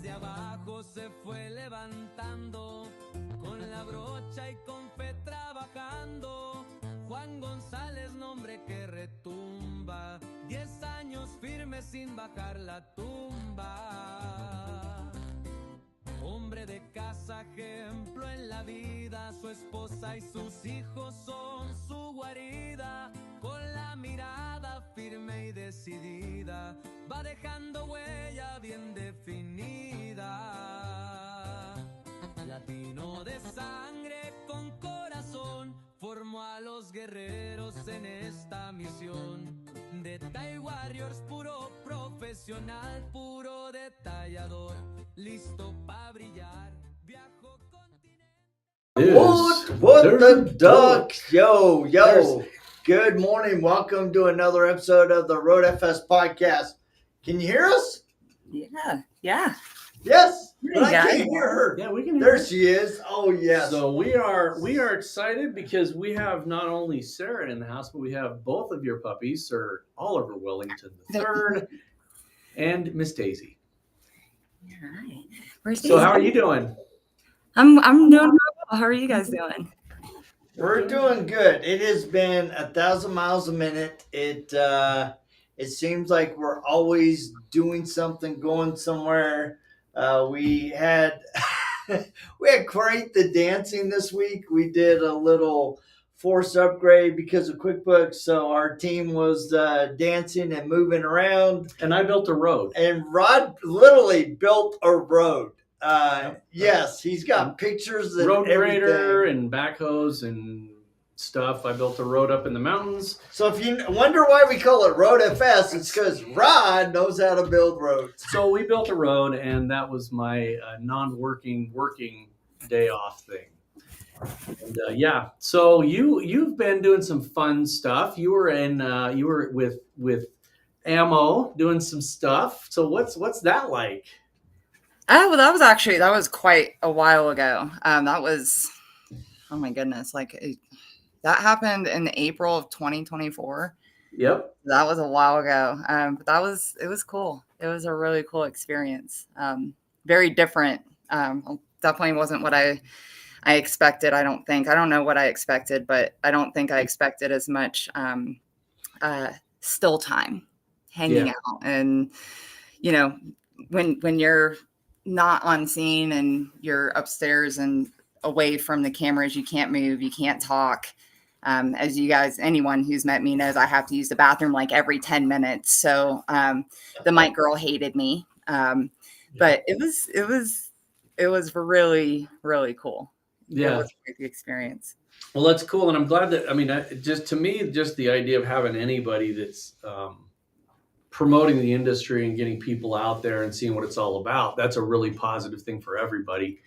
Desde abajo se fue levantando, con la brocha y con fe trabajando. Juan González, nombre que retumba, 10 años firme sin bajar la tumba. Hombre de casa, ejemplo en la vida, su esposa y sus hijos son su guarida. Con la mirada firme y decidida, va dejando huella bien definida. Latino de sangre con corazón, formó a los guerreros en esta misión. De Thai Warriors, puro profesional, puro detallador, listo pa' brillar, viajo continente. What the ducks? Yo. Good morning. Welcome to another episode of the RoadFS podcast. Can you hear us? Yeah. Yes, but I guys. can't hear her. Yeah, we can hear There her. she is. Oh, yes. So we are excited because we have not only Sarah in the house, but we have both of your puppies, Sir Oliver Wellington III and Miss Daisy. Hi. Where's So Daisy? how are you doing? I'm doing well. How are you guys doing? We're doing good. It has been 1,000 miles a minute. It seems like we're always doing something, going somewhere. We had great the dancing this week. We did a little force upgrade because of QuickBooks, so our team was dancing and moving around. And I built a road. And Rod literally built a road. Yes, he's got pictures and road grader everything. and backhoes and stuff. I built a road up in the mountains. So if you wonder why we call it RoadFS, it's because Rod knows how to build roads. So we built a road, and that was my non-working day off thing. And so you've been doing some fun stuff. You were with Ammo doing some stuff. So what's that like? Oh, well, that was quite a while ago. That was, oh my goodness, that happened in April of 2024. Yep. That was a while ago. But it was cool. It was a really cool experience. Very different. Definitely wasn't what I expected. I don't know what I expected, but I don't think I expected as much still time hanging out. And, when you're not on scene and you're upstairs and away from the cameras, you can't move, you can't talk. As you guys, anyone who's met me knows, I have to use the bathroom like every 10 minutes. So the mic girl hated me. But it was really, really cool. Yeah. It was a great experience. Well, that's cool. And I'm glad that, just to me, just the idea of having anybody that's promoting the industry and getting people out there and seeing what it's all about, that's a really positive thing for everybody.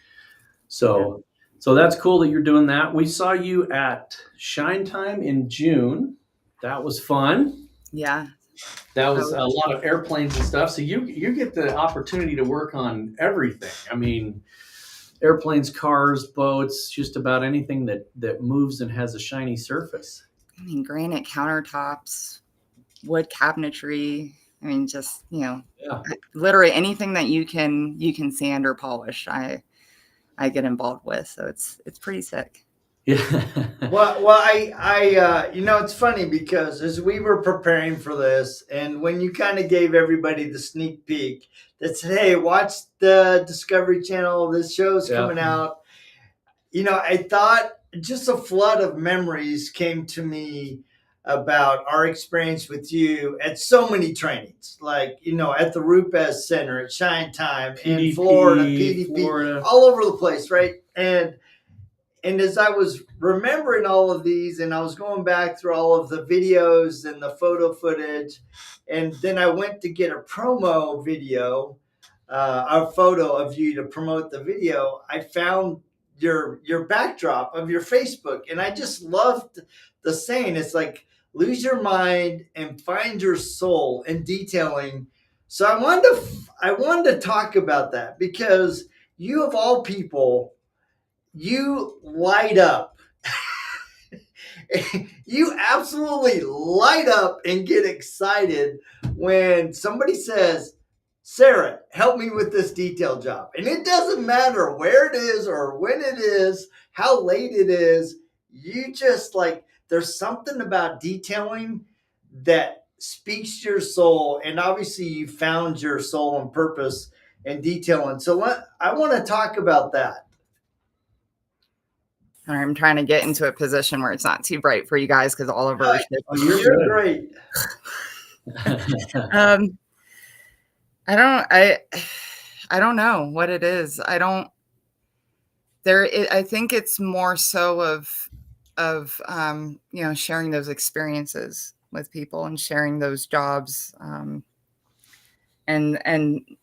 So that's cool that you're doing that. We saw you at Shine Time in June. That was fun. Yeah. That was a lot of airplanes and stuff. So you get the opportunity to work on everything. I mean, airplanes, cars, boats, just about anything that moves and has a shiny surface. I mean, granite countertops, wood cabinetry. I mean, just, literally anything that you can sand or polish. I get involved with, so it's pretty sick. Yeah. Well, I it's funny because as we were preparing for this, and when you kind of gave everybody the sneak peek that said, "Hey, watch the Discovery Channel. This show's coming out," I thought just a flood of memories came to me about our experience with you at so many trainings, like, at the RoadFS Center, at Shine Time, PDP, in Florida, PDP, all over the place, right? And as I was remembering all of these, and I was going back through all of the videos and the photo footage, and then I went to get a promo video, a photo of you to promote the video, I found your backdrop of your Facebook, and I just loved the saying. It's like, lose your mind and find your soul in detailing. So I wanted to talk about that because you, of all people, you light up. You absolutely light up and get excited when somebody says, Sarah, help me with this detail job. And it doesn't matter where it is or when it is, how late it is. You just like, there's something about detailing that speaks to your soul. And obviously you found your soul and purpose in detailing. So I want to talk about that. I'm trying to get into a position where it's not too bright for you guys because all of our You're great. I don't know what it is. I think it's more so of sharing those experiences with people and sharing those jobs, and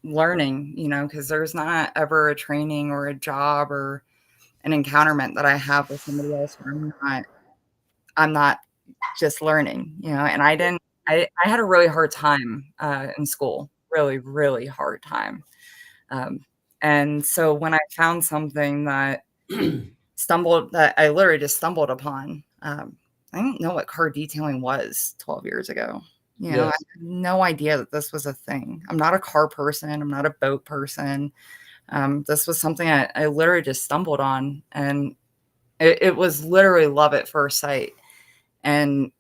learning, because there's not ever a training or a job or an encounterment that I have with somebody else where I'm not just learning, and I had a really hard time in school, really, really hard time. And so when I found something that I literally just stumbled upon, I didn't know what car detailing was 12 years ago. I had no idea that this was a thing. I'm not a car person. I'm not a boat person. This was something I literally just stumbled on, and it was literally love at first sight. And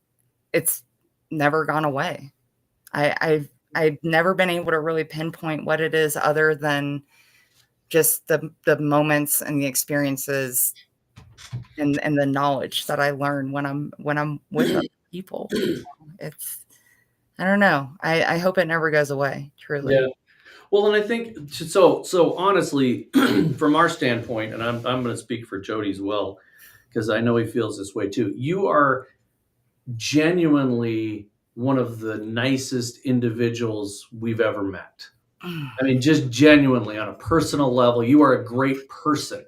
it's never gone away. I've never been able to really pinpoint what it is other than just the moments and the experiences and the knowledge that I learn when I'm with other people. I don't know. I hope it never goes away, truly. Yeah. Well, and I think so honestly, from our standpoint, and I'm going to speak for Jody as well, because I know he feels this way too. You are genuinely one of the nicest individuals we've ever met. I mean, just genuinely on a personal level, you are a great person.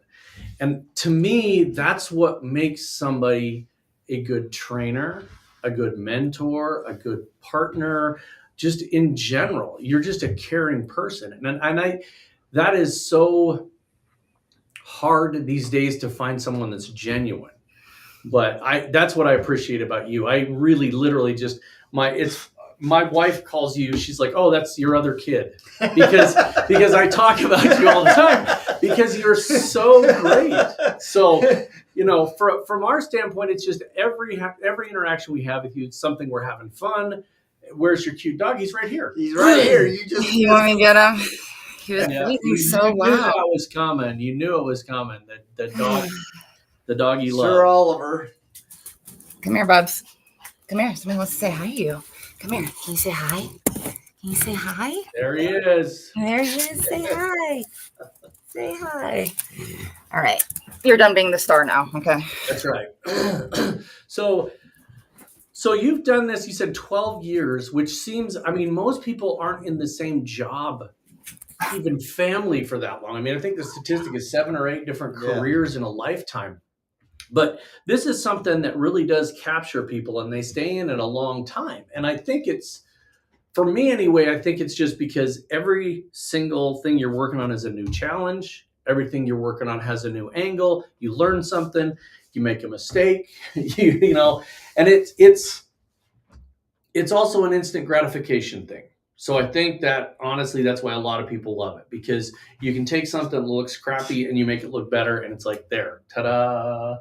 And to me, that's what makes somebody a good trainer, a good mentor, a good partner, just in general. You're just a caring person. And that is so hard these days to find someone that's genuine. But that's what I appreciate about you. I really literally just my wife calls you, she's like, "Oh, that's your other kid." Because I talk about you all the time because you're so great. So, from our standpoint, it's just every interaction we have with you, it's something we're having fun. Where's your cute dog? He's right here. He's right here. You want me to get him? He was breathing so loud. You knew that was coming. You knew it was coming. The dog. The dog you love. Sir Oliver. Come here, Bubs. Come here. Somebody wants to say hi to you. Come here. Can you say hi? Can you say hi? There he is. There he is. Say hi. Say hi. All right. You're done being the star now. Okay. That's right. So you've done this, you said 12 years, which seems, I mean, most people aren't in the same job, even family, for that long. I mean, I think the statistic is 7 or 8 different careers in a lifetime. But this is something that really does capture people, and they stay in it a long time. And I think for me anyway, I think it's just because every single thing you're working on is a new challenge. Everything you're working on has a new angle. You learn something, you make a mistake, and it's also an instant gratification thing. So I think that honestly, that's why a lot of people love it, because you can take something that looks crappy and you make it look better, and it's like, there, ta-da.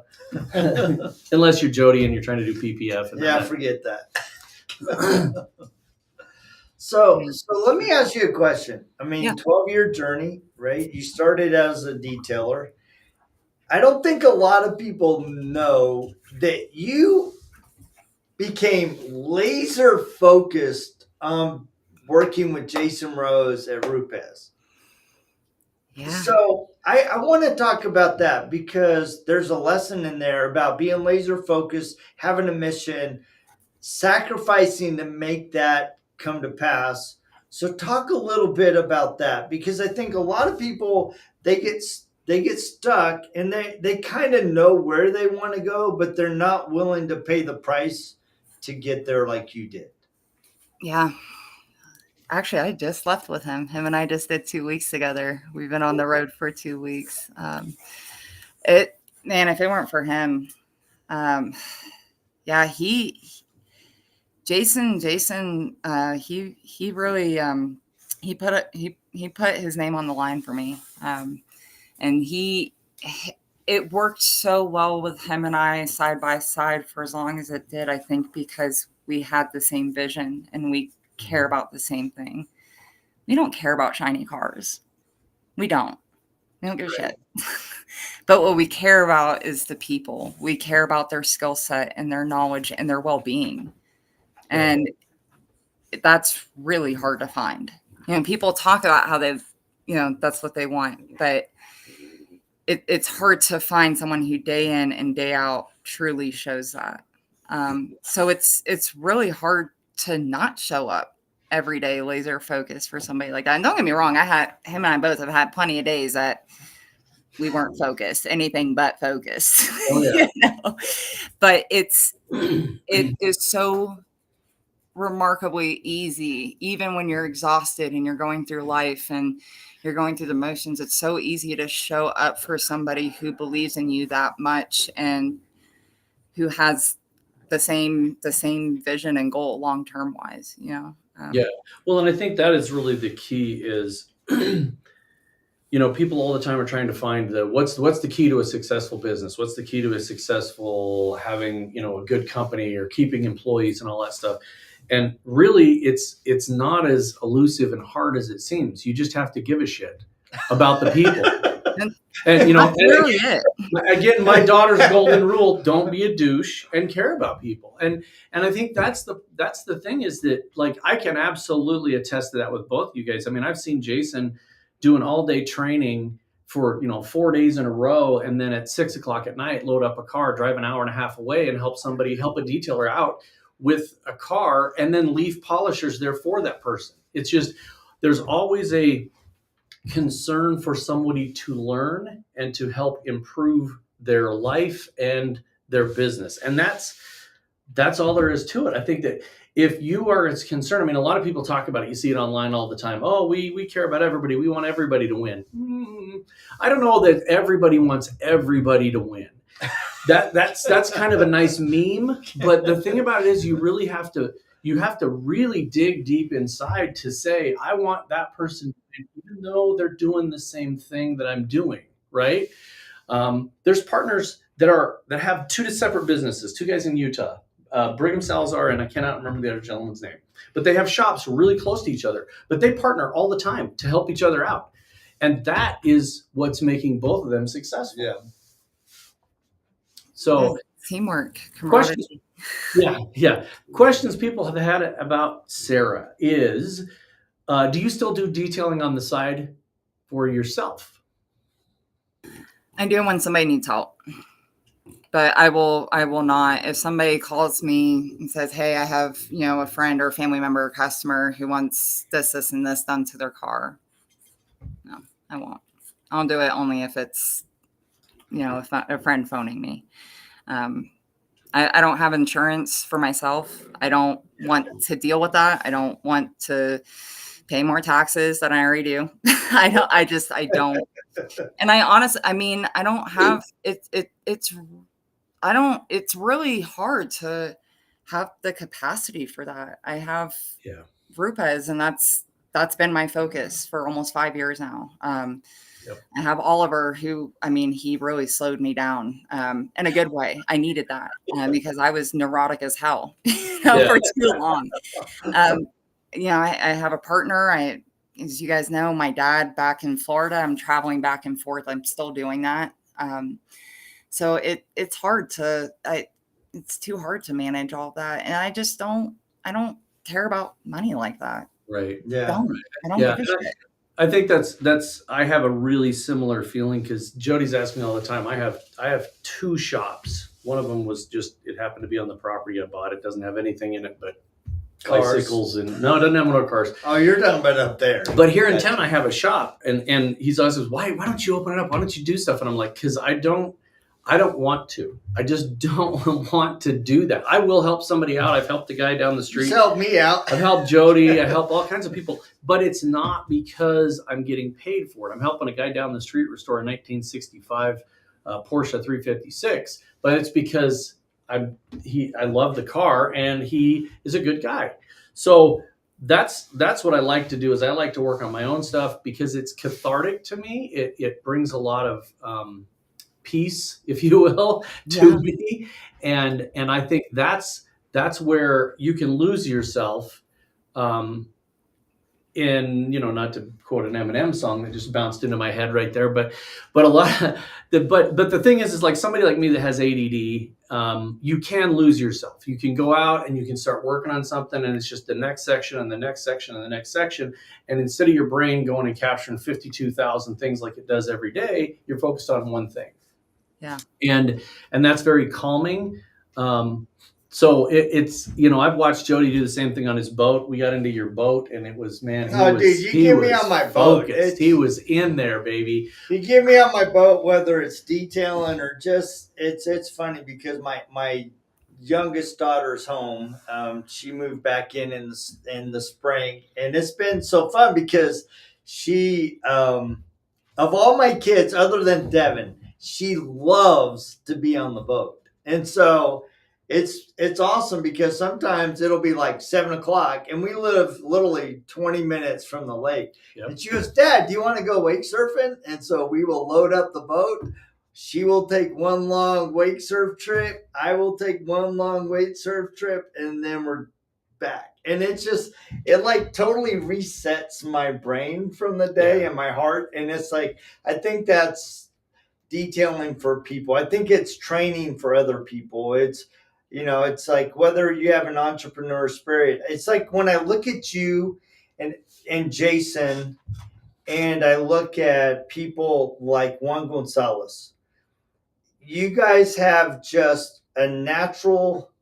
Unless you're Jody and you're trying to do PPF. Forget that. So let me ask you a question. I mean, 12-year journey, right? You started as a detailer. I don't think a lot of people know that you became laser focused on working with Jason Rose at RoadFS. Yeah. So I want to talk about that, because there's a lesson in there about being laser focused, having a mission, sacrificing to make that come to pass. So talk a little bit about that, because I think a lot of people, they get stuck, and they kind of know where they want to go, but they're not willing to pay the price to get there like you did. Yeah. Actually, I just left with him. Him and I just did 2 weeks together. We've been on the road for 2 weeks. If it weren't for him, Jason, he really, he put his name on the line for me. And it worked so well with him and I side by side for as long as it did, I think, because we had the same vision and we care about the same thing. We don't care about shiny cars. We don't give a shit. But what we care about is the people. We care about their skill set and their knowledge and their well-being. And that's really hard to find. People talk about how they've, that's what they want, but it's hard to find someone who day in and day out truly shows that. So it's really hard to not show up every day laser focused for somebody like that. And don't get me wrong, him and I both have had plenty of days that we weren't focused, anything but focused. Oh, yeah. But it is so remarkably easy, even when you're exhausted and you're going through life and you're going through the motions. It's so easy to show up for somebody who believes in you that much and who has the same vision and goal long-term wise, Yeah. Well, and I think that is really the key is, people all the time are trying to find what's the key to a successful business? What's the key to a successful having, a good company or keeping employees and all that stuff. And really it's not as elusive and hard as it seems. You just have to give a shit about the people. Again, my daughter's golden rule, don't be a douche and care about people. And I think that's the thing is that, like, I can absolutely attest to that with both you guys. I mean, I've seen Jason do an all-day training for 4 days in a row, and then at 6 o'clock at night load up a car, drive an hour and a half away and help a detailer out with a car, and then leave polishers there for that person. It's just, there's always a concern for somebody to learn and to help improve their life and their business. And that's all there is to it. I think that if you are as concerned, I mean, a lot of people talk about it. You see it online all the time. Oh, we care about everybody. We want everybody to win. I don't know that everybody wants everybody to win. That's kind of a nice meme. But the thing about it is you have to really dig deep inside to say, I want that person, even though they're doing the same thing that I'm doing, right? There's partners that have two separate businesses, two guys in Utah, Brigham Salazar, and I cannot remember the other gentleman's name, but they have shops really close to each other, but they partner all the time to help each other out. And that is what's making both of them successful. Yeah. So teamwork, camaraderie. Yeah. Questions people have had about Sarah is, do you still do detailing on the side for yourself? I do when somebody needs help, but I will not. If somebody calls me and says, hey, I have, a friend or a family member or customer who wants this, and this done to their car. No, I won't. I'll do it only if it's, if not a friend phoning me. I don't have insurance for myself. I don't want to deal with that. I don't want to pay more taxes than I already do. I don't. And I don't have it's really hard to have the capacity for that. I have RoadFS, and that's been my focus for almost 5 years now. I have Oliver, who, he really slowed me down in a good way. I needed that because I was neurotic as hell for too long. I have a partner. As you guys know, my dad back in Florida, I'm traveling back and forth. I'm still doing that. So it's hard it's too hard to manage all that. And I don't care about money like that. Right. Yeah. I don't give a shit. I think I have a really similar feeling because Jody's asked me all the time. I have two shops. One of them was it happened to be on the property I bought. It doesn't have anything in it but bicycles and no, it doesn't have no cars. Oh, you're talking about up there. But here in town, I have a shop, and he's always says, why don't you open it up? Why don't you do stuff? And I'm like, because I don't want to. I just don't want to do that. I will help somebody out. I've helped a guy down the street. Just help me out. I've helped Jody. I help all kinds of people. But it's not because I'm getting paid for it. I'm helping a guy down the street restore a 1965 Porsche 356. But it's because I love the car, and he is a good guy. So that's what I like to do. Is I like to work on my own stuff because it's cathartic to me. It brings a lot of peace, if you will, to me, and I think that's where you can lose yourself. In, not to quote an Eminem song that just bounced into my head right there, but a lot of but the thing is like somebody like me that has ADD, you can lose yourself. You can go out and you can start working on something, and it's just the next section and the next section and the next section, and instead of your brain going and capturing 52,000 things like it does every day, you're focused on one thing. Yeah, and that's very calming. So it's, I've watched Jody do the same thing on his boat. We got into your boat, and it was, man, dude, you get me on my boat. He was in there, baby. You get me on my boat, whether it's detailing or just, it's funny because my youngest daughter's home. She moved back in the spring, and it's been so fun because she, of all my kids, other than Devin, she loves to be on the boat, and so it's awesome because sometimes it'll be like 7:00 and we live literally 20 minutes from the lake. Yep. And she goes, Dad, do you want to go wake surfing? And so we will load up the boat. She will take one long wake surf trip. I will take one long wake surf trip, and then we're back. And it's just, it like totally resets my brain from the day and my heart. And it's like, I think that's detailing for people. I think it's training for other people. It's, it's like whether you have an entrepreneur spirit. It's like when I look at you and Jason, and I look at people like Juan Gonzalez, you guys have just a natural,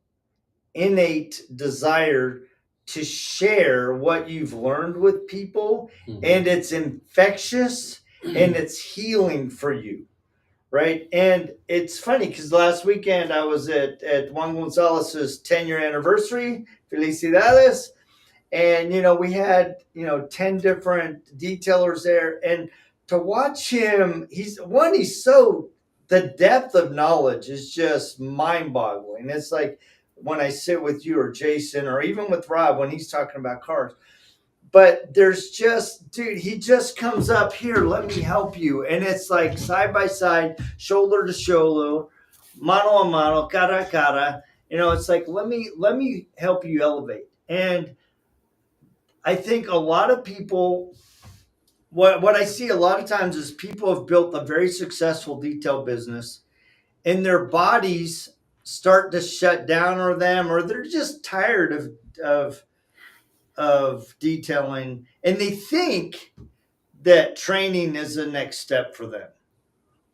innate desire to share what you've learned with people, and it's infectious and it's healing for you. Right. And it's funny because last weekend I was at Juan Gonzalez's 10-year anniversary. Felicidades. And, we had, 10 different detailers there. And to watch him, the depth of knowledge is just mind boggling. It's like when I sit with you or Jason or even with Rob when he's talking about cars. But there's just, dude, he just comes up here, let me help you. And it's like side by side, shoulder to shoulder, mano a mano, cara a cara. It's like, let me help you elevate. And I think a lot of people, what I see a lot of times is people have built a very successful detail business, and their bodies start to shut down or they're just tired of detailing, and they think that training is the next step for them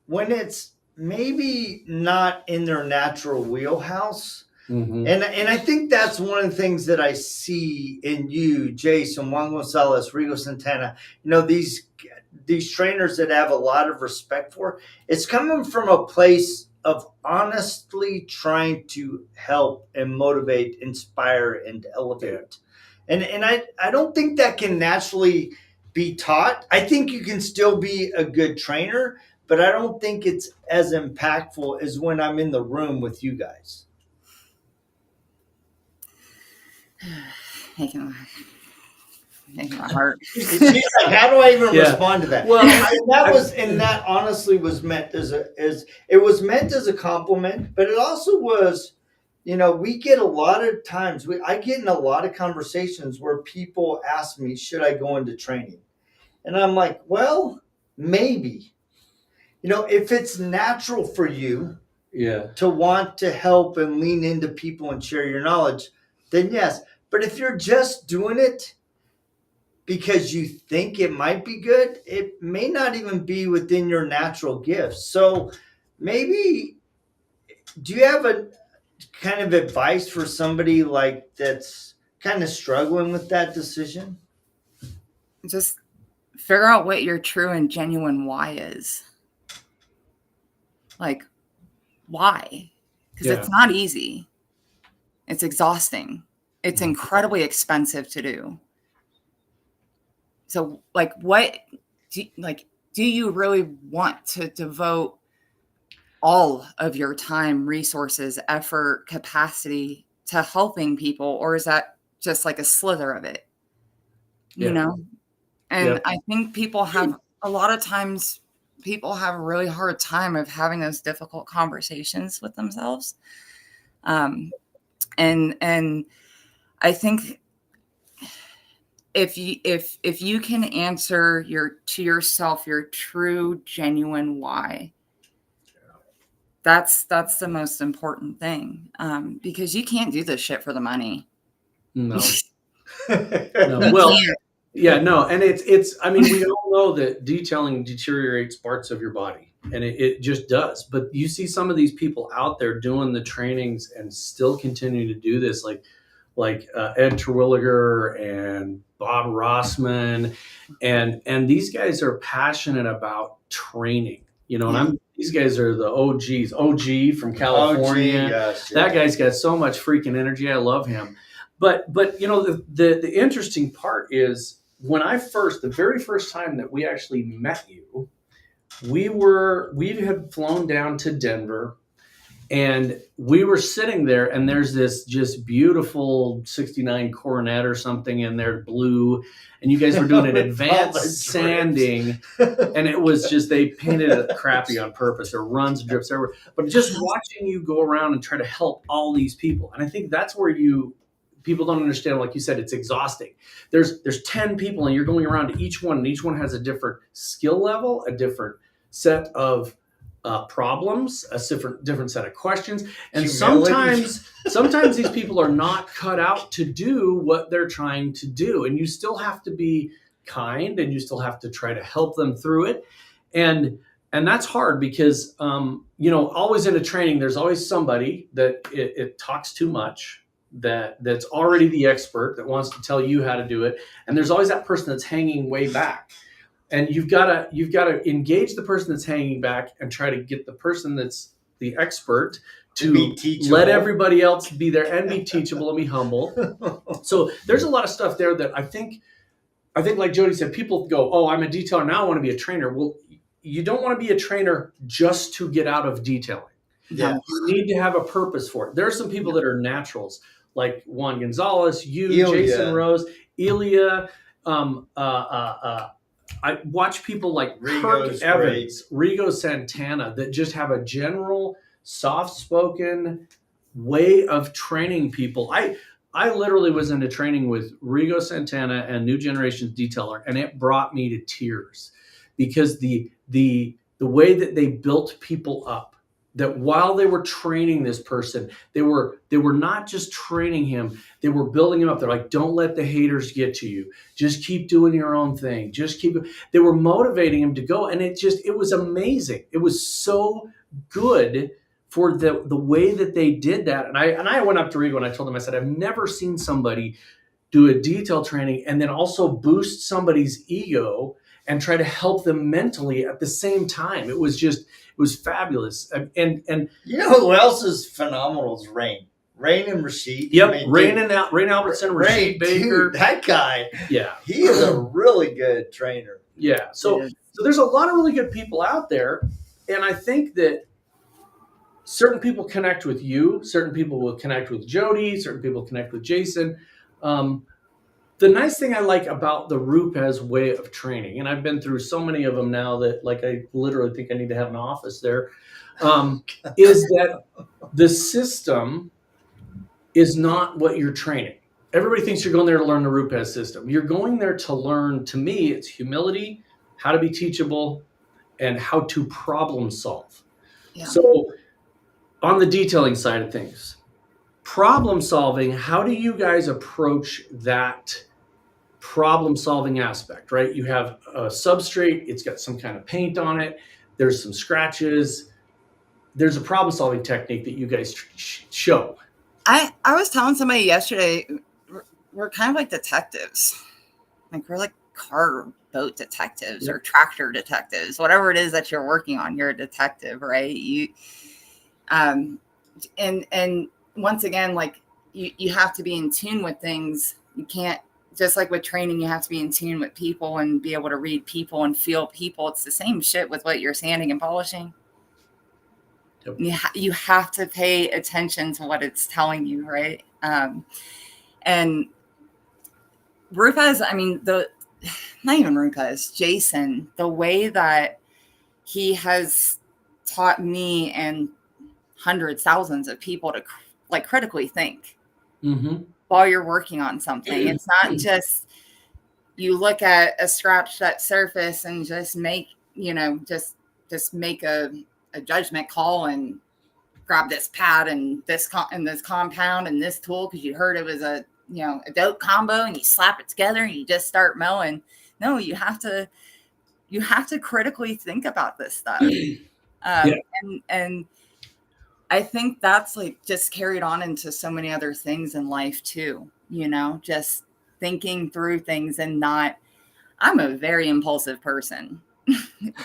when it's maybe not in their natural wheelhouse. And I think that's one of the things that I see in you, Jason, Juan Gonzalez, Rigo Santana, these trainers that I have a lot of respect for. It's coming from a place of honestly trying to help and motivate, inspire, and elevate. And I don't think that can naturally be taught. I think you can still be a good trainer, but I don't think it's as impactful as when I'm in the room with you guys. Making my heart. She's like, how do I even respond to that? Well, that honestly was meant as a compliment, but it also was, we get a lot of times, I get in a lot of conversations where people ask me, should I go into training? And I'm like, well, maybe, if it's natural for you to want to help and lean into people and share your knowledge, then yes. But if you're just doing it because you think it might be good, it may not even be within your natural gifts. So maybe, do you have a kind of advice for somebody like that's kind of struggling with that decision? Just figure out what your true and genuine why is. Like, why? Because it's not easy. It's exhausting. It's incredibly expensive to do. So, like, do you really want to devote all of your time, resources, effort, capacity to helping people? Or is that just like a slither of it? you know? And Yep. I think people have a lot of times people have a really hard time of having those difficult conversations with themselves. And I think if you can answer to yourself your true, genuine why, that's the most important thing. Because you can't do this shit for the money. No. No. You Well, can't. yeah, no. And it's, I mean, we all know that detailing deteriorates parts of your body, and it just does. But you see some of these people out there doing the trainings and still continue to do this, like Ed Terwilliger and Bob Rossman, and these guys are passionate about training, you know. And these guys are the OGs, OG from California. Yes, That guy's got so much freaking energy. I love him. But you know, the interesting part is when the very first time that we actually met you, we had flown down to Denver. And we were sitting there, and there's this just beautiful 69 Coronet or something in there, blue. And you guys were doing an advanced sanding. And it was just, they painted it crappy on purpose. There were runs and drips everywhere. But just watching you go around and try to help all these people. And I think that's where people don't understand, like you said, it's exhausting. There's 10 people, and you're going around to each one, and each one has a different skill level, a different set of problems, a different set of questions, and sometimes these people are not cut out to do what they're trying to do, and you still have to be kind, and you still have to try to help them through it, and that's hard because you know, always in a training, there's always somebody that it talks too much, that's already the expert that wants to tell you how to do it, and there's always that person that's hanging way back. And you've got to engage the person that's hanging back and try to get the person that's the expert to let everybody else be there and be teachable and be humble. So there's a lot of stuff there that I think like Jody said, people go, oh, I'm a detailer, now I want to be a trainer. Well, you don't want to be a trainer just to get out of detailing. Yeah. You need to have a purpose for it. There are some people that are naturals, like Juan Gonzalez, Ilya. Jason Rose, Ilya, I watch people like Kirk Evans, Rigo Santana, that just have a general soft-spoken way of training people. I literally was into training with Rigo Santana and New Generation's Detailer, and it brought me to tears because the way that they built people up, that while they were training this person, they were not just training him, they were building him up. They're like, don't let the haters get to you. Just keep doing your own thing. They were motivating him to go. And it was amazing. It was so good for the way that they did that. And I went up to Rigo and I told him, I said, I've never seen somebody do a detail training and then also boost somebody's ego and try to help them mentally at the same time. It was fabulous. And you know who else is phenomenal is Rain and Rashid. Yep, Rain Albertson, Rashid Baker. Dude, that guy. Yeah, he is a really good trainer. Yeah, so there's a lot of really good people out there, and I think that certain people connect with you, certain people will connect with Jody, certain people connect with Jason. The nice thing I like about the RoadFS way of training, and I've been through so many of them now that like I literally think I need to have an office there, is that the system is not what you're training. Everybody thinks you're going there to learn the RoadFS system. You're going there to learn, to me, it's humility, how to be teachable, and how to problem solve. Yeah. So on the detailing side of things, problem solving, how do you guys approach that problem solving aspect, right? You have a substrate, it's got some kind of paint on it, there's some scratches, there's a problem solving technique that you guys show. I was telling somebody yesterday, we're kind of like detectives. Like we're like car boat detectives or tractor detectives, whatever it is that you're working on, you're a detective, right? You and once again, like you have to be in tune with things. You can't, just like with training, you have to be in tune with people and be able to read people and feel people. It's the same shit with what you're sanding and polishing. Yep. You have to pay attention to what it's telling you, right? And RoadFS, I mean, not even RoadFS, Jason, the way that he has taught me and hundreds, thousands of people to like critically think while you're working on something. It's not just you look at a scratched that surface and just make, just make a judgment call and grab this pad and this compound and this tool because you heard it was a dope combo, and you slap it together and you just start mowing. No, you have to critically think about this stuff. And I think that's like just carried on into so many other things in life too, just thinking through things and not, I'm a very impulsive person,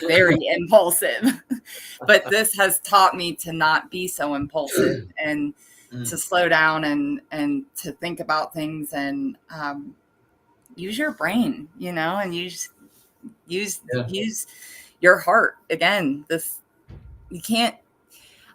very impulsive, but this has taught me to not be so impulsive and to slow down and to think about things and use your brain, and use your heart. Again,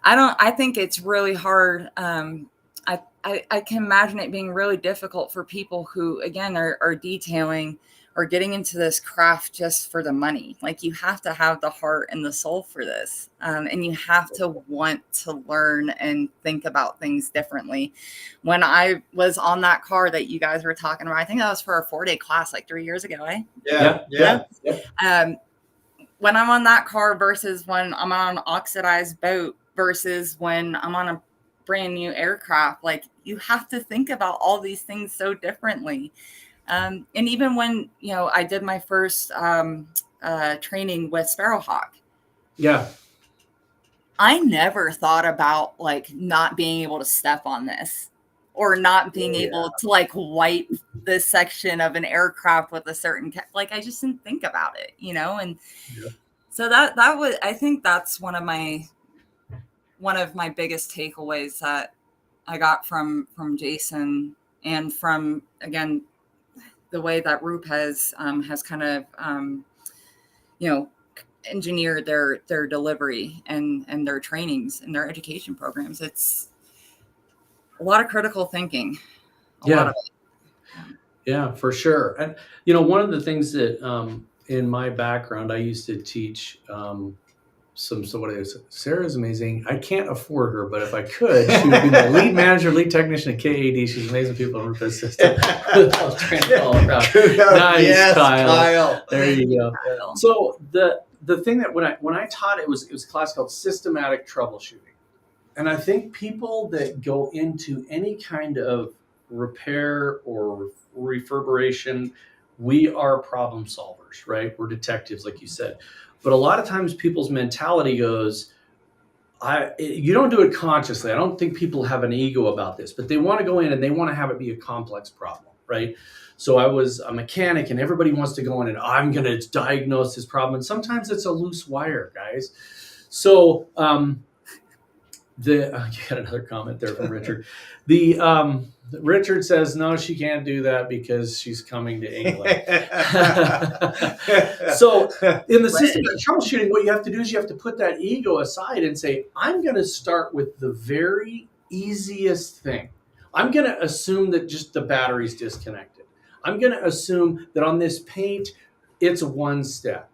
I think it's really hard. I can imagine it being really difficult for people who, again, are detailing or getting into this craft just for the money. Like, you have to have the heart and the soul for this. And you have to want to learn and think about things differently. When I was on that car that you guys were talking about, I think that was for a 4-day class like 3 years ago, eh? Yeah. When I'm on that car versus when I'm on an oxidized boat versus when I'm on a brand new aircraft, like, you have to think about all these things so differently. And even when, I did my first training with Sparrowhawk. Yeah. I never thought about like not being able to step on this or not being able to like wipe this section of an aircraft with a certain, I just didn't think about it, and so that was, I think that's one of my biggest takeaways that I got from Jason, and from, again, the way that RoadFS has kind of, engineered their delivery and their trainings and their education programs. It's a lot of critical thinking. A lot of it. Yeah, for sure. And, one of the things that in my background, I used to teach Sarah's amazing. I can't afford her, but if I could, she would be the lead manager, lead technician at KAD. She's amazing people in RoadFS system. I was trying to call her out. Nice, yes, Kyle. There you go. So the thing that when I taught, it was a class called systematic troubleshooting. And I think people that go into any kind of repair or reverberation, we are problem solvers, right? We're detectives, like you said. But a lot of times people's mentality goes, you don't do it consciously. I don't think people have an ego about this, but they want to go in and they want to have it be a complex problem, right? So I was a mechanic and everybody wants to go in and I'm going to diagnose this problem. And sometimes it's a loose wire, guys. So you got another comment there from Richard. Richard says, no, she can't do that because she's coming to England. So in the system of troubleshooting, what you have to do is you have to put that ego aside and say, I'm going to start with the very easiest thing. I'm going to assume that just the battery's disconnected. I'm going to assume that on this paint, it's one step.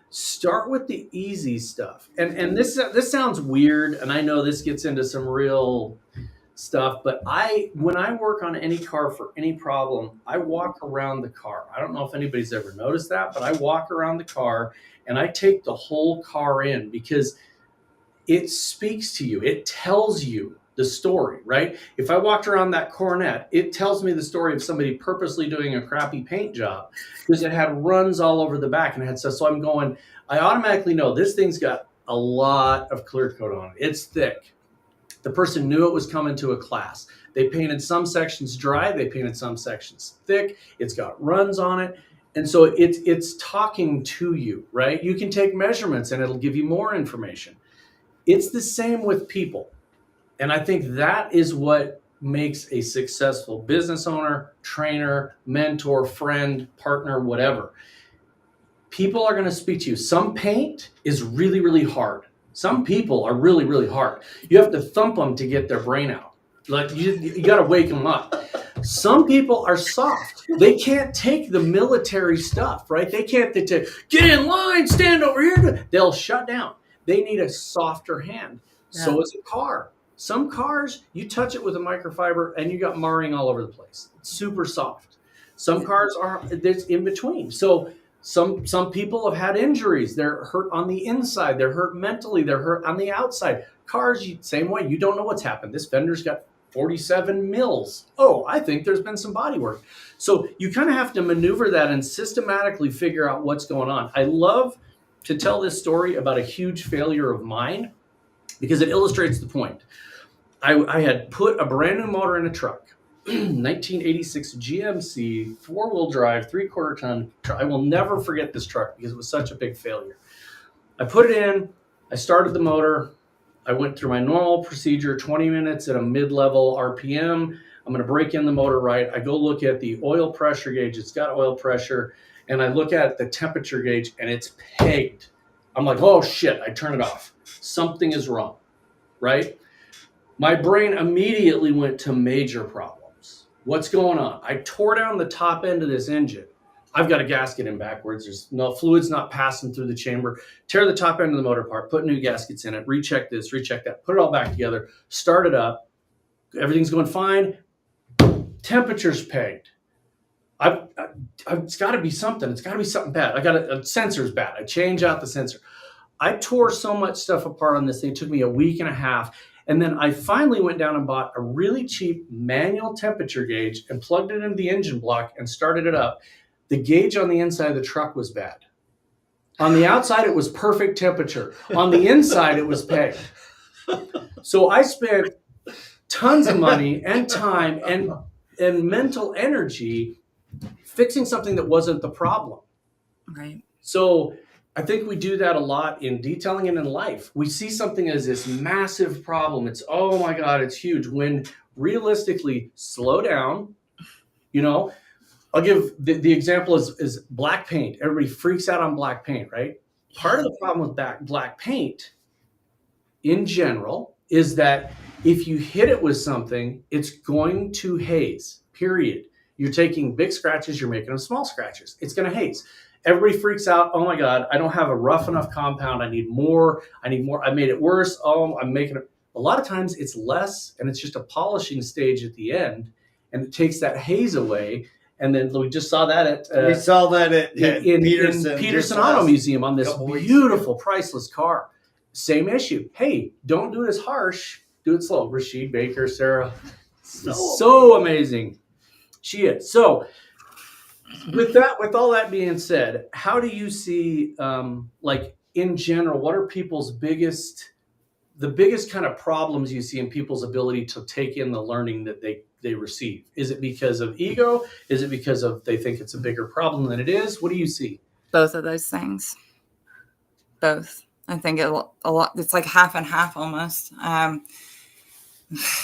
Start with the easy stuff. And this sounds weird, and I know this gets into some real stuff, but when I work on any car for any problem, I walk around the car. I don't know if anybody's ever noticed that, but I walk around the car and I take the whole car in because it speaks to you. It tells you the story, right? If I walked around that Coronet, it tells me the story of somebody purposely doing a crappy paint job because it had runs all over the back and it had stuff. So I automatically know this thing's got a lot of clear coat on it. It's thick. The person knew it was coming to a class. They painted some sections dry. They painted some sections thick. It's got runs on it. And so it's talking to you, right? You can take measurements and it'll give you more information. It's the same with people. And I think that is what makes a successful business owner, trainer, mentor, friend, partner, whatever. People are going to speak to you. Some paint is really, really hard. Some people are really, really hard. You have to thump them to get their brain out. Like you got to wake them up. Some people are soft. They can't take the military stuff, right? They can't get in line, stand over here. They'll shut down. They need a softer hand. Yeah. So is a car. Some cars, you touch it with a microfiber and you got marring all over the place. It's super soft. Some cars are there's in between. So some people have had injuries. They're hurt on the inside. They're hurt mentally. They're hurt on the outside. Cars, same way. You don't know what's happened. This fender's got 47 mils. Oh, I think there's been some body work. So you kind of have to maneuver that and systematically figure out what's going on. I love to tell this story about a huge failure of mine because it illustrates the point. I had put a brand new motor in a truck, 1986 GMC, 4-wheel drive, 3/4 ton. I will never forget this truck because it was such a big failure. I put it in, I started the motor, I went through my normal procedure, 20 minutes at a mid-level RPM. I'm going to break in the motor right. I go look at the oil pressure gauge. It's got oil pressure. And I look at the temperature gauge and it's pegged. I'm like, oh shit, I turn it off. Something is wrong, right? My brain immediately went to major problems. What's going on? I tore down the top end of this engine. I've got a gasket in backwards. There's no fluid's not passing through the chamber. Tear the top end of the motor apart, put new gaskets in it, recheck this, recheck that, put it all back together, start it up. Everything's going fine. Temperature's pegged. It's got to be something. It's got to be something bad. A sensor's bad. I change out the sensor. I tore so much stuff apart on this thing. It took me a week and a half. And then I finally went down and bought a really cheap manual temperature gauge and plugged it into the engine block and started it up. The gauge on the inside of the truck was bad. On the outside, it was perfect temperature. On the inside, it was pegged. So I spent tons of money and time and mental energy fixing something that wasn't the problem. Right. So I think we do that a lot in detailing and in life. We see something as this massive problem. It's, oh my God, it's huge. When realistically, slow down, I'll give the example is black paint. Everybody freaks out on black paint, right? Part of the problem with black paint in general is that if you hit it with something, it's going to haze, period. You're taking big scratches, you're making them small scratches. It's going to haze. Everybody freaks out. Oh my God, I don't have a rough enough compound. I need more. I made it worse. Oh, I'm making it. A lot of times it's less and it's just a polishing stage at the end and it takes that haze away. And then we just saw that at in Peterson Auto Museum on this beautiful, priceless car. Same issue. Hey, don't do it as harsh. Do it slow. Rashid Baker, Sarah, so amazing. She is. So with all that being said, how do you see, in general, what are people's biggest kind of problems you see in people's ability to take in the learning that they receive? Is it because of ego? Is it because of they think it's a bigger problem than it is? What do you see? Both of those things. Both. I think a lot. It's like half and half almost.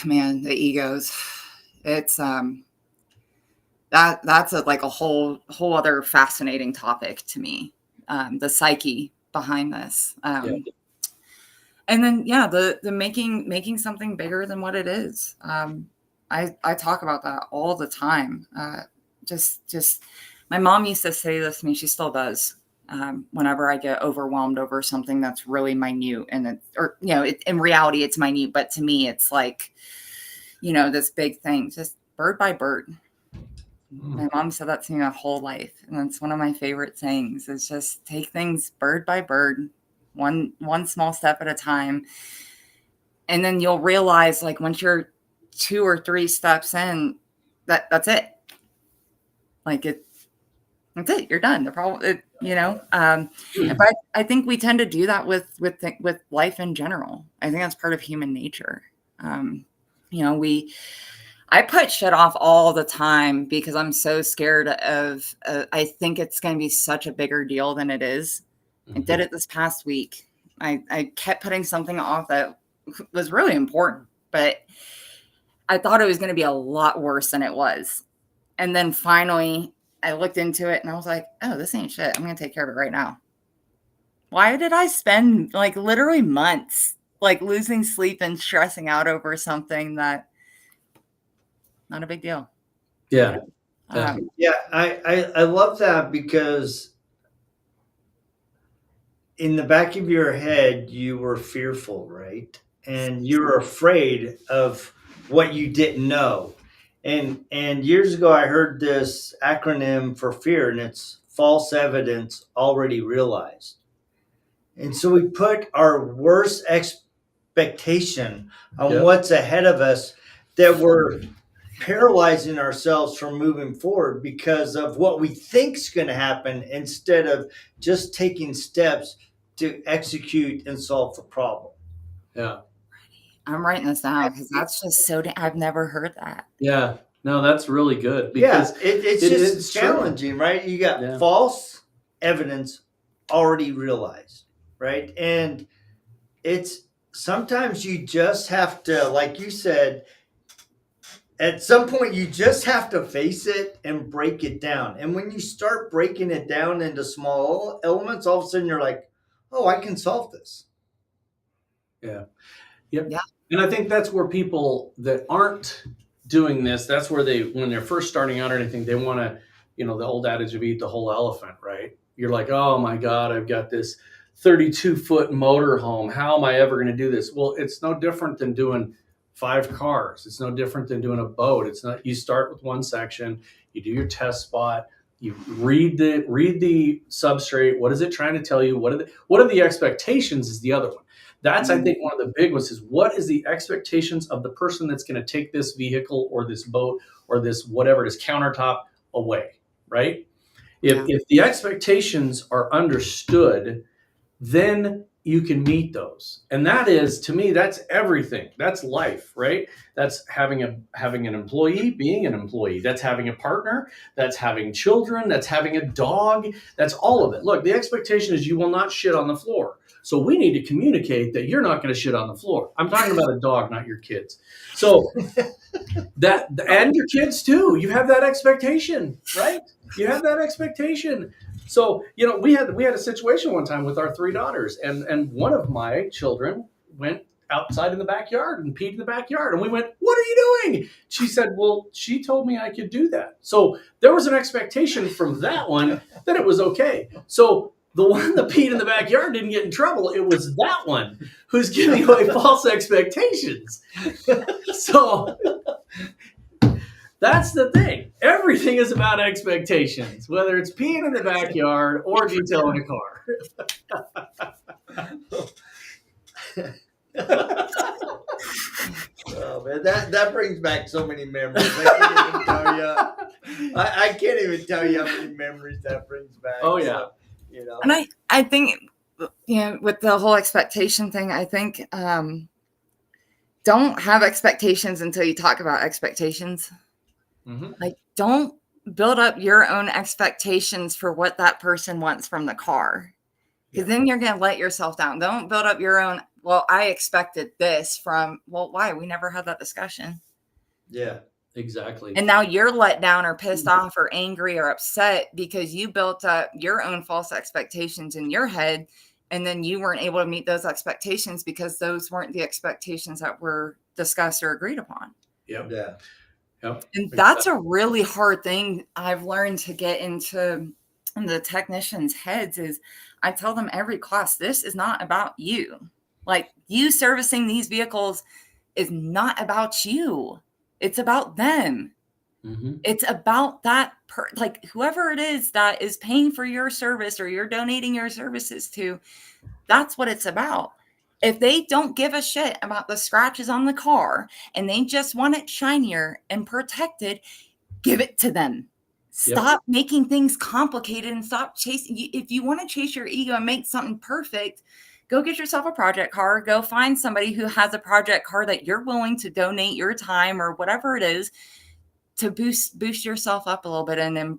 Man, the egos. It's that's a whole other fascinating topic to me. The psyche behind this. And then the making something bigger than what it is. I talk about that all the time. Just my mom used to say this to me. She still does. Whenever I get overwhelmed over something that's really minute, and in reality it's minute, but to me it's like, this big thing, just bird by bird. My mom said that to me my whole life, and that's one of my favorite things. Is just take things bird by bird, one small step at a time, and then you'll realize, like, once you're 2 or 3 steps in, that's it. Like that's it. You're done. The problem, but I think we tend to do that with life in general. I think that's part of human nature. I put shit off all the time because I'm so scared of, I think it's going to be such a bigger deal than it is. I did it this past week. I kept putting something off that was really important, but I thought it was going to be a lot worse than it was. And then finally I looked into it and I was like, oh, this ain't shit. I'm going to take care of it right now. Why did I spend literally months losing sleep and stressing out over something that not a big deal? Yeah. Yeah, I love that, because in the back of your head, you were fearful, right? And you were afraid of what you didn't know. And years ago, I heard this acronym for fear, and it's false evidence already realized. And so we put our worst expectation on Yep. what's ahead of us, that we're paralyzing ourselves from moving forward because of what we think's going to happen, instead of just taking steps to execute and solve the problem. Yeah. I'm writing this down because that's just so. I've never heard that. Yeah. No, that's really good, Yeah, because it's just true. challenging, right? You got false evidence already realized, right? And it's sometimes you just have to, like you said, at some point you just have to face it and break it down. And when you start breaking it down into small elements, all of a sudden you're like, oh, I can solve this. Yeah. Yep. Yeah. And I think that's where people that aren't doing this, that's where when they're first starting out or anything, they want to, the old adage of eat the whole elephant, right? You're like, oh my God, I've got this 32-foot motor home. How am I ever going to do this? Well, it's no different than doing 5 cars. It's no different than doing a boat. It's not, you start with one section, you do your test spot, you read the substrate. What is it trying to tell you? What are the expectations is the other one. That's, I think, one of the big ones is, what is the expectations of the person that's going to take this vehicle or this boat or this whatever it is, countertop away, right? If the expectations are understood, then you can meet those. And that is, to me, that's everything. That's life, right? That's having an employee, being an employee. That's having a partner. That's having children. That's having a dog. That's all of it. Look, the expectation is you will not shit on the floor. So we need to communicate that you're not going to shit on the floor. I'm talking about a dog, not your kids. So and your kids too. You have that expectation, right? You have that expectation. So, we had a situation one time with our 3 daughters, and one of my children went outside in the backyard and peed in the backyard. And we went, what are you doing? She said, well, she told me I could do that. So there was an expectation from that one that it was okay. So the one that peed in the backyard didn't get in trouble. It was that one who's giving away false expectations. So that's the thing. Everything is about expectations, whether it's peeing in the backyard or detailing a car. Oh man, that brings back so many memories. I can't even tell you. I can't even tell you how many memories that brings back. Oh yeah. So, And I think, with the whole expectation thing, I think don't have expectations until you talk about expectations. Mm-hmm. Like, don't build up your own expectations for what that person wants from the car, because then you're going to let yourself down. Don't build up your own, well, I expected this from, well, why? We never had that discussion. Yeah, exactly. And now you're let down or pissed off or angry or upset because you built up your own false expectations in your head, and then you weren't able to meet those expectations because those weren't the expectations that were discussed or agreed upon. Yep. yeah. Yep. And that's a really hard thing I've learned to get into the technicians' heads. Is I tell them every class, this is not about you. Like, you servicing these vehicles is not about you. It's about them. Mm-hmm. It's about that, like, whoever it is that is paying for your service or you're donating your services to, that's what it's about. If they don't give a shit about the scratches on the car and they just want it shinier and protected, give it to them. Stop making things complicated and stop chasing. If you want to chase your ego and make something perfect, go get yourself a project car. Go find somebody who has a project car that you're willing to donate your time or whatever it is to boost yourself up a little bit, and then,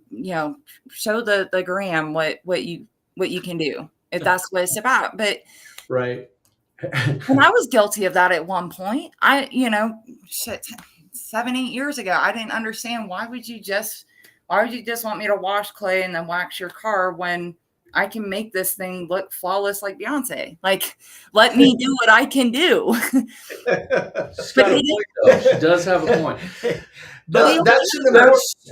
show the gram what you can do, if that's what it's about. But right. and I was guilty of that at one point. 7-8 years ago, I didn't understand why would you just want me to wash clay and then wax your car when I can make this thing look flawless like Beyonce? Like, let me do what I can do. She does have a point. But that's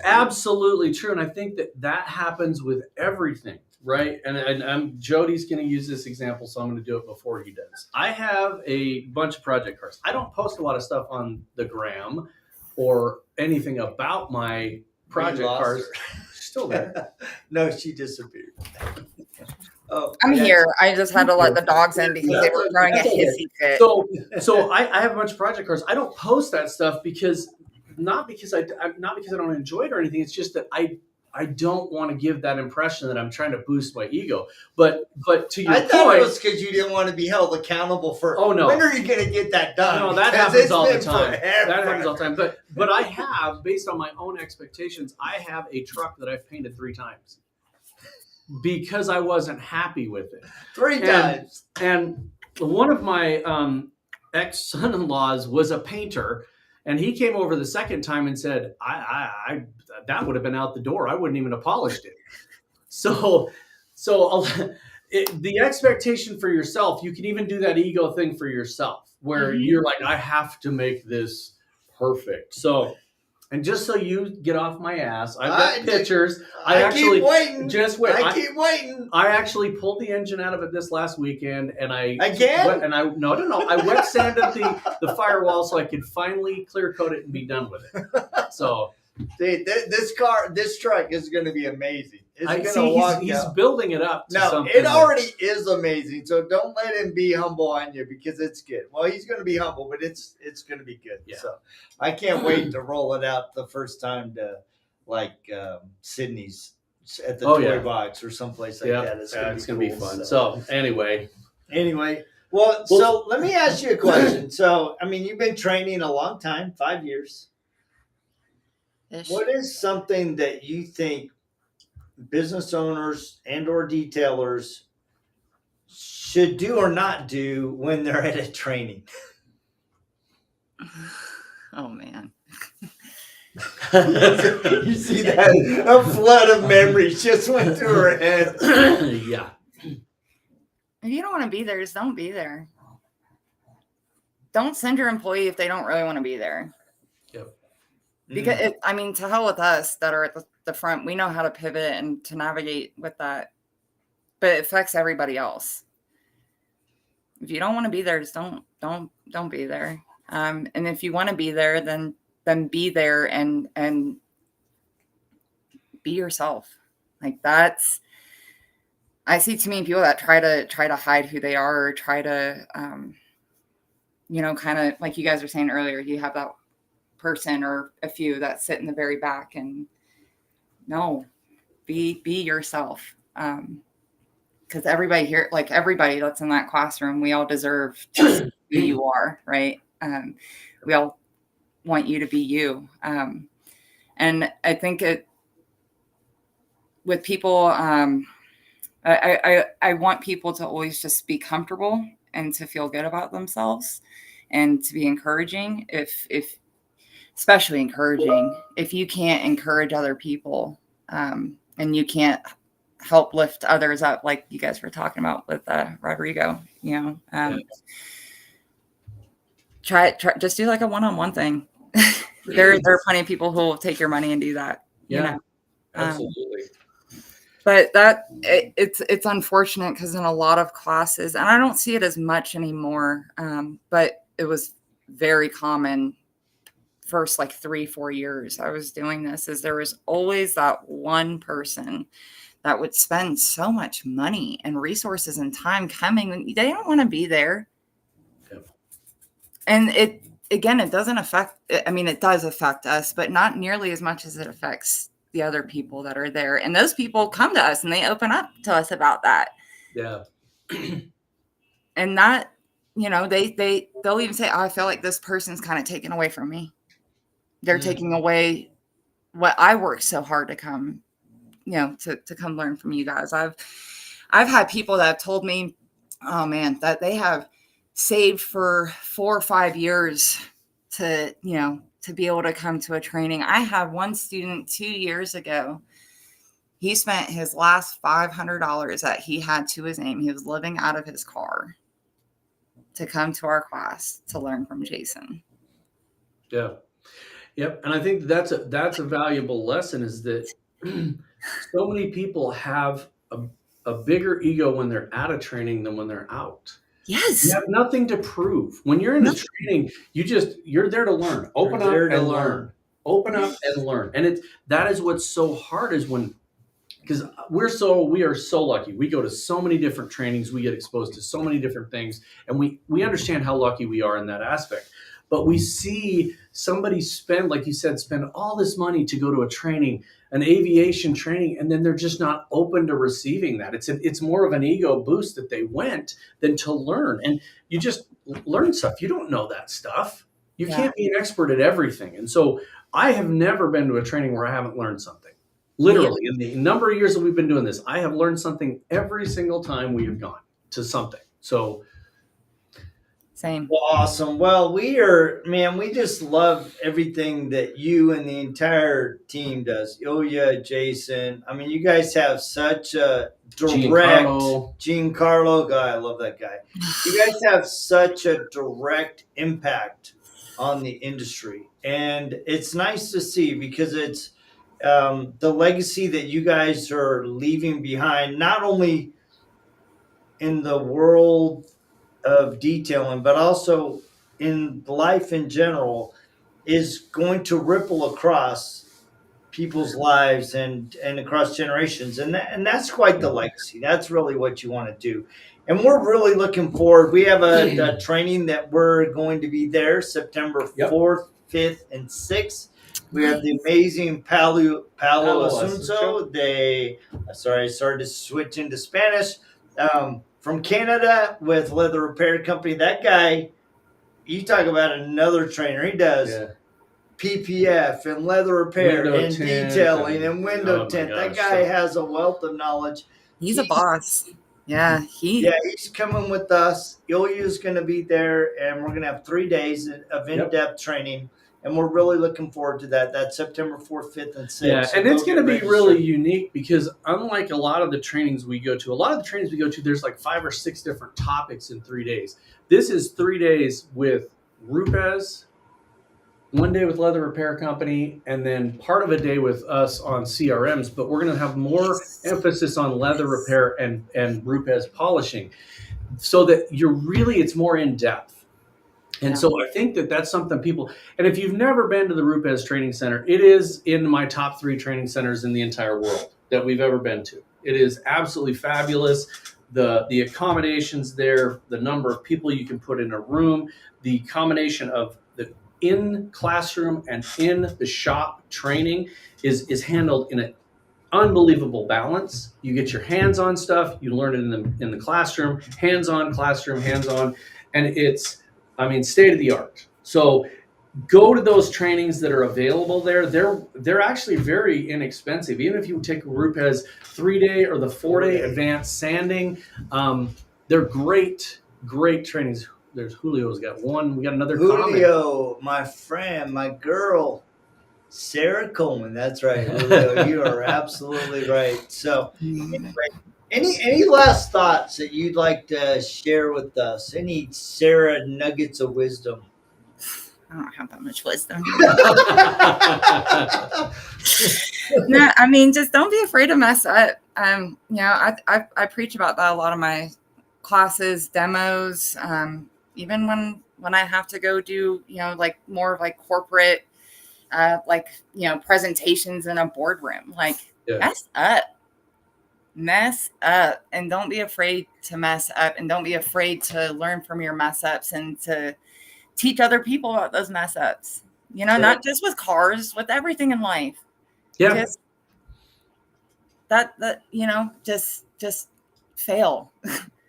absolutely true. And I think that happens with everything, right? And Jody's going to use this example, so I'm going to do it before he does. I have a bunch of project cars. I don't post a lot of stuff on the gram or anything about my project cars. She's still there. No, she disappeared. Oh, I'm here. I just had to let the dogs in because they were throwing a hissy fit. So I have a bunch of project cars. I don't post that stuff because not because I don't enjoy it or anything. It's just that I don't want to give that impression that I'm trying to boost my ego. But to your point, I thought it was because you didn't want to be held accountable for. Oh no! When are you going to get that done? No, that happens all the time. That happens all the time. But I have, based on my own expectations, I have a truck that I've painted 3 times because I wasn't happy with it. 3 times. And one of my ex-son-in-laws was a painter. And he came over the second time and said, I that would have been out the door. I wouldn't even have polished it. So the expectation for yourself, you can even do that ego thing for yourself where you're like, I have to make this perfect. So, and just so you get off my ass, I've got pictures. I keep waiting. Just wait. I keep waiting. I actually pulled the engine out of it this last weekend, and I wet sanded the firewall so I could finally clear coat it and be done with it. So, this truck is going to be amazing. He's building it up. It already is amazing. So don't let him be humble on you because it's good. Well, he's going to be humble, but it's going to be good. Yeah. So I can't wait to roll it out the first time to Sydney's at the toy box or someplace like that. It's going to be fun. So anyway, well, so let me ask you a question. So I mean, you've been training a long time, 5 years. What is something that you think business owners and or detailers should do or not do when they're at a training? Oh man. You see that? A flood of memories just went through her head. Yeah. If you don't want to be there, just don't be there. Don't send your employee if they don't really want to be there. Yep. Because to hell with us that are at the front, we know how to pivot and to navigate with that, but it affects everybody else. If you don't want to be there, just don't be there. And if you want to be there, then be there and be yourself. Like that's, I see too many people that try to hide who they are or try to, kind of like you guys were saying earlier, you have that person or a few that sit in the very back and no, be yourself. Because everybody here, like everybody that's in that classroom, we all deserve just who you are, right? We all want you to be you. And I think with people, I want people to always just be comfortable and to feel good about themselves and to be encouraging. Especially encouraging, if you can't encourage other people and you can't help lift others up, like you guys were talking about with Rodrigo, try just do like a one-on-one thing. There are plenty of people who will take your money and do that. Absolutely. But it's unfortunate because in a lot of classes, and I don't see it as much anymore, but it was very common first 3-4 years I was doing this, is there was always that one person that would spend so much money and resources and time coming when they don't want to be there. Yep. And it doesn't affect, it does affect us, but not nearly as much as it affects the other people that are there. And those people come to us and they open up to us about that. Yeah. And that, they'll even say, oh, I feel like this person's kind of taken away from me. They're taking away what I worked so hard to come, to come learn from you guys. I've had people that have told me, oh man, that they have saved for 4 or 5 years to be able to come to a training. I had one student 2 years ago. He spent his last $500 that he had to his name. He was living out of his car to come to our class to learn from Jason. Yeah. Yep. And I think that's a valuable lesson, is that so many people have a bigger ego when they're out of training than when they're out. You Yes. have nothing to prove. When you're in the training, you're there to learn. Open up and learn. Open up and learn. And that is what's so hard, is when, because we are so lucky. We go to so many different trainings. We get exposed to so many different things, and we understand how lucky we are in that aspect. But we see somebody spend, like you said, spend all this money to go to a training, an aviation training, and then they're just not open to receiving that. It's more of an ego boost that they went than to learn. And you just learn stuff. You don't know that stuff. You can't be an expert at everything. And so I have never been to a training where I haven't learned something. Literally, in the number of years that we've been doing this, I have learned something every single time we have gone to something. So same. Well, awesome. Well, we just love everything that you and the entire team does. Ilya, Jason. I mean, you guys have such a direct Giancarlo guy. I love that guy. You guys have such a direct impact on the industry. And it's nice to see, because it's the legacy that you guys are leaving behind, not only in the world of detailing, but also in life in general, is going to ripple across people's lives and across generations. And that's quite the legacy. That's really what you want to do. And we're really looking forward. We have a training that we're going to be there September 4th, 5th, and 6th. We have the amazing Palo Asuncio. I started to switch into Spanish. From Canada, with Leather Repair Company. That guy, you talk about another trainer. He does PPF and leather repair and detailing and window tint. That guy has a wealth of knowledge. He's a boss. Yeah, he's coming with us. Ilya's going to be there, and we're going to have 3 days of in-depth training. And we're really looking forward to that. That's September 4th, 5th, and 6th. Yeah, so and it's going to be really unique, because unlike a lot of the trainings we go to, there's like 5 or 6 different topics in 3 days. This is 3 days with RoadFS, 1 day with Leather Repair Company, and then part of a day with us on CRMs. But we're going to have more emphasis on leather repair and RoadFS polishing, so that it's more in depth. And so I think that's something people, and if you've never been to the RoadFS Training Center, it is in my top 3 training centers in the entire world that we've ever been to. It is absolutely fabulous. The accommodations there, the number of people you can put in a room, the combination of the in classroom and in the shop training is handled in an unbelievable balance. You get your hands on stuff, you learn it in the classroom, hands on, and it's, state of the art. So go to those trainings that are available there. They're actually very inexpensive. Even if you take RoadFS 3-day or the 4-day advanced sanding, they're great trainings. There's Julio's got one. We got another comment. My friend, my girl, Sarah Coleman. That's right, Julio. You are absolutely right. So anyway, any last thoughts that you'd like to share with us? Any Sarah nuggets of wisdom? I don't have that much wisdom. No, just don't be afraid to mess up. I preach about that a lot of my classes, demos, even when I have to go do, like more of like corporate, presentations in a boardroom, mess up, and don't be afraid to mess up, and don't be afraid to learn from your mess ups and to teach other people about those mess ups, not just with cars, with everything in life. Just just fail.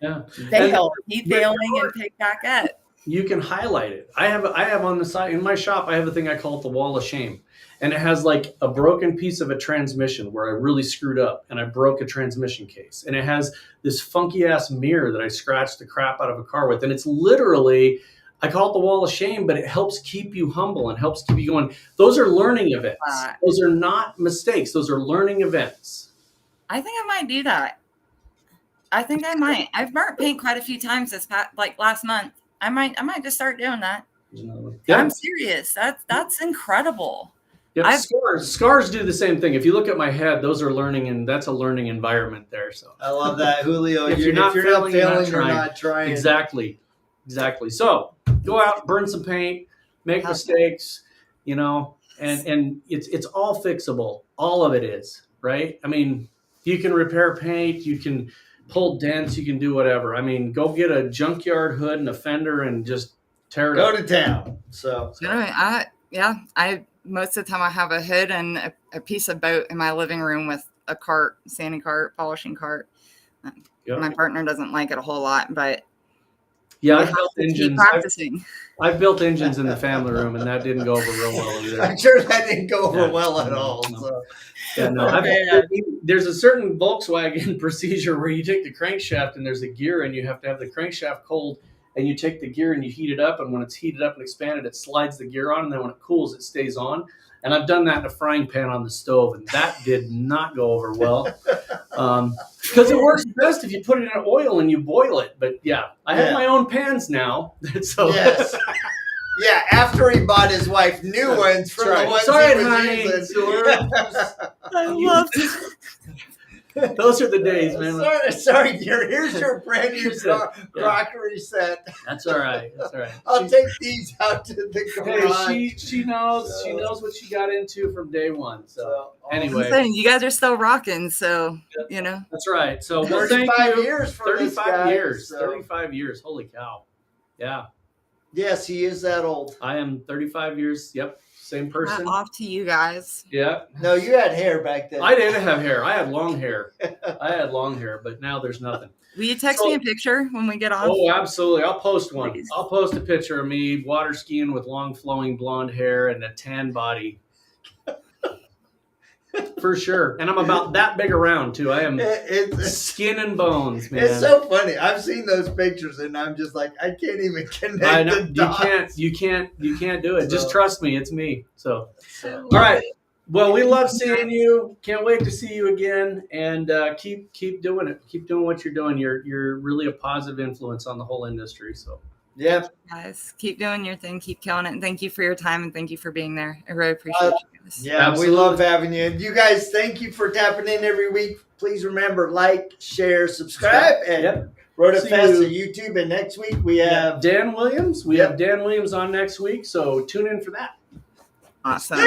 Fail, keep failing, and pick back up. You can highlight it. I have on the side in my shop, I have a thing I call it the wall of shame. And it has like a broken piece of a transmission where I really screwed up and I broke a transmission case. And it has this funky ass mirror that I scratched the crap out of a car with. And it's literally, I call it the wall of shame, but it helps keep you humble and helps keep you going. Those are learning events. Those are not mistakes. Those are learning events. I think I might do that. I think I might. I've burnt paint quite a few times last month. I might just start doing that. Yeah. I'm serious. That's incredible. Yep. Scars do the same thing. If you look at my head, those are learning, and that's a learning environment there. So I love that, Julio. If you're not failing, you're not trying. Exactly. So go out, burn some paint, make mistakes, you know, and it's all fixable. All of it is, right? I mean, you can repair paint, you can pull dents, you can do whatever. I mean, go get a junkyard hood and a fender and just tear it up. Go to town. So I most of the time I have a hood and a piece of boat in my living room with a cart, sanding cart, polishing cart. Yep. My partner doesn't like it a whole lot, but yeah, I've built engines. Practicing. I've built engines in the family room, and that didn't go over real well either. I'm sure that didn't go over well at all. No. So. Yeah, no. There's a certain Volkswagen procedure where you take the crankshaft and there's a gear, and you have to have the crankshaft cold, and you take the gear and you heat it up, and when it's heated up and expanded, it slides the gear on, and then when it cools, it stays on. And I've done that in a frying pan on the stove, and that did not go over well. Because it works best if you put it in oil and you boil it. But yeah, I have my own pans now. So yes. Yeah, after he bought his wife new ones from the ones Sorry, he was honey. using. I love it. Those are the days, man. Sorry, dear. Here's your brand new crockery set. That's all right. That's all right. I'll take these out to the garage. Hey, she knows. So. She knows what she got into from day one. So anyway, saying, you guys are still rocking. So you know that's right. So 35 years for 35 this guy, years. so. 35 years. Holy cow! Yeah. Yes, he is that old. I am 35 years. Yep. Same person. Off to you guys. Yeah. No, you had hair back then. I didn't have hair. I had long hair. But now there's nothing. Will you text me a picture when we get on? Oh, absolutely. I'll post one. Please. I'll post a picture of me water skiing with long flowing blonde hair and a tan body. For sure. And I'm about that big around too. I am skin and bones, man. It's so funny. I've seen those pictures and I'm just like, I can't even connect the dots. You can't do it. So, just trust me. It's me. So. All right. Well, we love seeing you. Can't wait to see you again. And keep doing it. Keep doing what you're doing. You're really a positive influence on the whole industry. So. Yeah. Guys, keep doing your thing. Keep killing it. And thank you for your time and thank you for being there. I really appreciate you guys. Yeah, absolutely. We love having you. And you guys, thank you for tapping in every week. Please remember, like, share, subscribe, and RoadFS on YouTube. And next week we have Dan Williams. We have Dan Williams on next week. So tune in for that. Awesome.